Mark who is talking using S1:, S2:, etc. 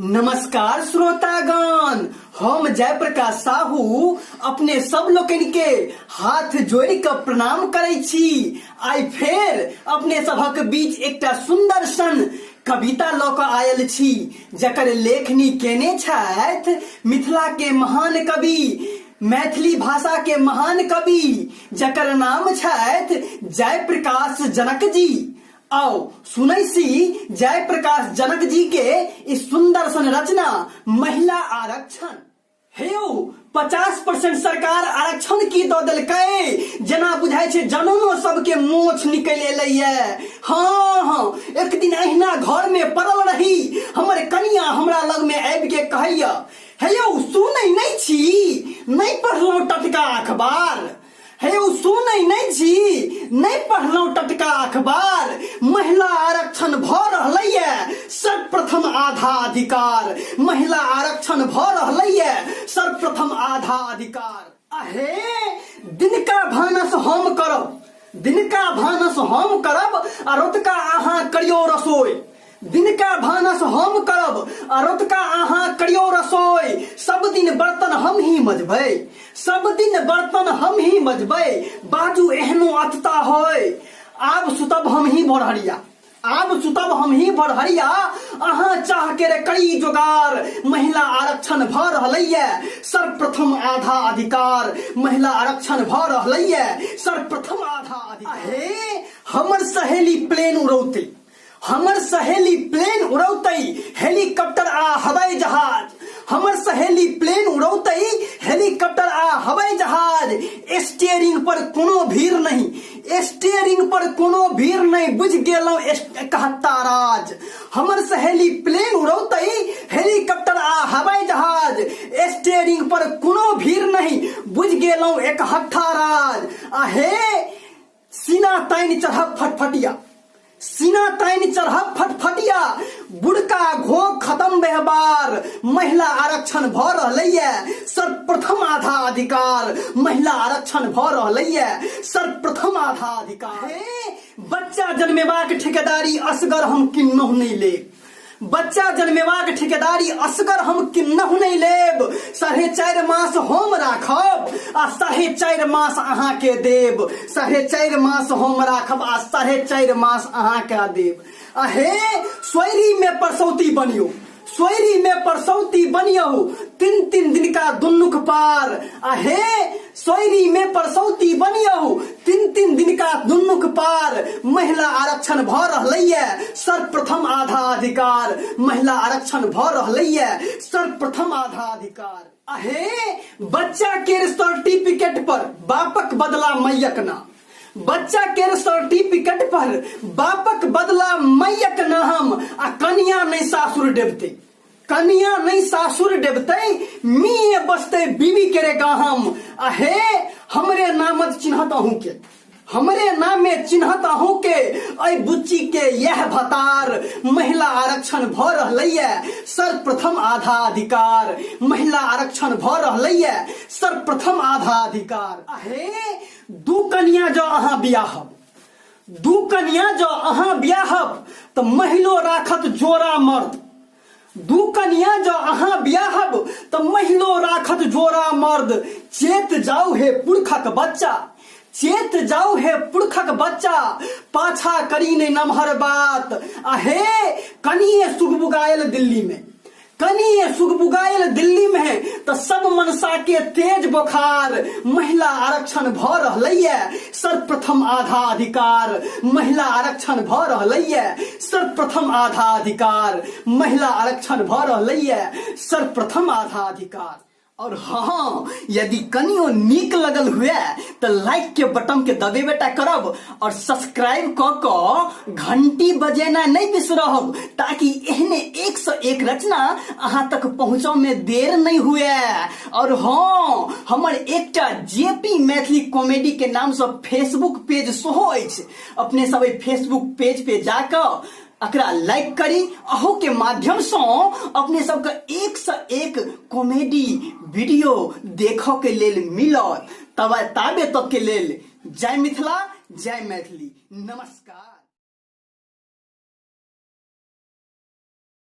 S1: नमस्कार श्रोतागण, हम जयप्रकाश साहू अपने सब लोकन के हाथ जोड़ के प्रणाम करे छी। आई फेर अपने सबक बीच एकटा सुंदर सन कविता लऽ कऽ आयल छी, जकर लेखनी केने छथि मिथिला के महान कवि, मैथिली भाषा के महान कवि, जकर नाम छथि जयप्रकाश जनक जी। आओ सुनै सी जयप्रकाश जनक जी के इस सुंदर सन रचना महिला आरक्षण। हेयौ 50% सरकार आरक्षण की दऽ देलकै, जेना बुझाय छै जननो सबके मोछ निकलि एलैये। हाँ, एक दिन अहिना घर में पड़ल रही, हमर कनिया हमरा लग में आबि के कहैया, हेयौ सुनै नहि छी, नहि पढ़लहुँ टटका अखबार। हेयौ सुनै नहि छी, नहि पढ़लहुँ टटका अखबार। महिला आरक्षण भऽ रहलैये सर्वप्रथम आधा अधिकार। महिला आरक्षण भऽ रहलैये सर्वप्रथम आधा अधिकार। अहे दिनका भानस हम करब, दिनका भानस हम करब आ रतुका अहाँ करियौ रसोई। दिनका भानस हम करब आ रतुका अहाँ करियौ रसोई। सब दिन बर्तन हम ही मजबै, सब दिन बर्तन हम ही मजबै। बाजू एहनो अतता होय, आब सुतब हम ही भोरहरिया, आब सुतब हम ही भोरहरिया। अहाँ चाह के रे करी जोगार। महिला आरक्षण भऽ रहलैये सर्वप्रथम आधा अधिकार। महिला आरक्षण भऽ रहलैये सर्वप्रथम आधा अधिकार। हे हमर सहेली प्लेन उड़ौते, हमर सहेली प्लेन उड़ौते हेलीकॉप्टर आ हवाई जहाज। हमर सहेली प्लेन उड़ौते हेलीकॉप्टर आ हवाई जहाज। स्टीयरिंग पर कोनो भीड़ नहीं, स्टीयरिंग पर कोनो भीड़ नहीं, बुझ गेलौं 71 राज। हमर सहेली प्लेन उड़ौते हेलीकॉप्टर आ हवाई जहाज। स्टीयरिंग पर कोनो भीड़ नहीं, बुझ गेलौं 71 राज। आहे सीना ताइन चढ़ब फटफटिया, सीना ताइन चढ़ब फटफटिया। बुड़का घोग खत्म व्यवहार। महिला आरक्षण भऽ रहलैये सर्वप्रथम आधा अधिकार। महिला आरक्षण भऽ रहलैये सर्वप्रथम आधा अधिकार। बच्चा जन्मेबाक ठेकेदारी असगर हम किन्नहु नहि लेब, बच्चा जन्मेबाक ठेकेदारी असगर हम किन्नहु नहि लेब। 4.5 मास हम राखब आ 4.5 मास अहाँ के देब। 4.5 मास हम राखब आ 4.5 मास अहाँ के देब। अहे सोयरी में परसौती बनियो, सोयरी में परसौती बनियो 3-3 दिन का दुन्नुक पार। अहे सोयरी में परसौती बनियो 3-3 दिन का दुन्नुक पार। महिला आरक्षण भऽ रहलैये सर्वप्रथम आधा अधिकार। महिला आरक्षण भऽ रहलैये सर्वप्रथम आधा अधिकार। अहे बच्चा के सर्टिफिकेट पर बापक बदला मैयक नाम, बच्चा के सर्टिफिकेट पर बापक बदला मैयक नाम। आ कनिया नहीं सासुर डेबते, कनिया नहीं सासुर डेबते, मिये बसते बीवी के गाहम। अहे हमरे नामत चिन्हत अहूँ के, हमरे नाम में चिन्हत अहूँ के, ऐ बुच्ची के यह भतार। महिला आरक्षण भऽ रहलैये सर्वप्रथम आधा अधिकार। महिला आरक्षण भऽ रहलैये सर्वप्रथम आधा अधिकार। अहे दू कनिया जो अहाँ बियाहब, दू कनिया जो अहाँ बियाहब तो महिलो राखत जोरा मर्द। दू कनिया जो अहाँ बियाहब तो महिलो राखत जोरा मर्द। चेत जाऊ हे पुरखक बच्चा, चेत जाऊ हे पुरखक बच्चा, पाछा करी ने नमहर बात। अहे कनिए सुगबुगायल दिल्ली में, कनिए सुगबुगायल दिल्ली में तो सब मनसा के तेज बुखार। महिला आरक्षण भऽ रहलैये सर्वप्रथम आधा अधिकार। महिला आरक्षण भऽ रहलैये सर्वप्रथम आधा अधिकार। महिला आरक्षण भऽ रहलैये सर्वप्रथम आधा अधिकार। और हाँ, यदि कनियो नीक लगल हुए तो लाइक के बटन के दबेबेटा करब और सब्सक्राइब क घंटी बजेना नहीं बिसरब, ताकि एहने 101 रचना अहाँ तक पहुँचो में देर नहीं हुए। और हाँ, हमर एकटा जेपी मैथिली कॉमेडी के नाम से फेसबुक पेज सेहो अछि। अपने सब फेसबुक पेज पे जाकर अकरा लाइक करी। अहू के माध्यम से अपने सबके 101 कॉमेडी वीडियो देखो के लेल मिलत। तबे तक के लेल जय मिथिला, जय मैथिली, नमस्कार।